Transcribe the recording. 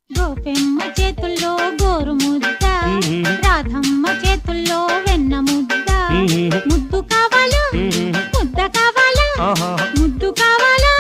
గోపెమ్మ చేతుల్లో గోరు ముద్ద, రాధమ్మ చేతుల్లో వెన్న ముద్ద. ముద్దు కావాలా ముద్ద కావాలా ముద్దు కావాలా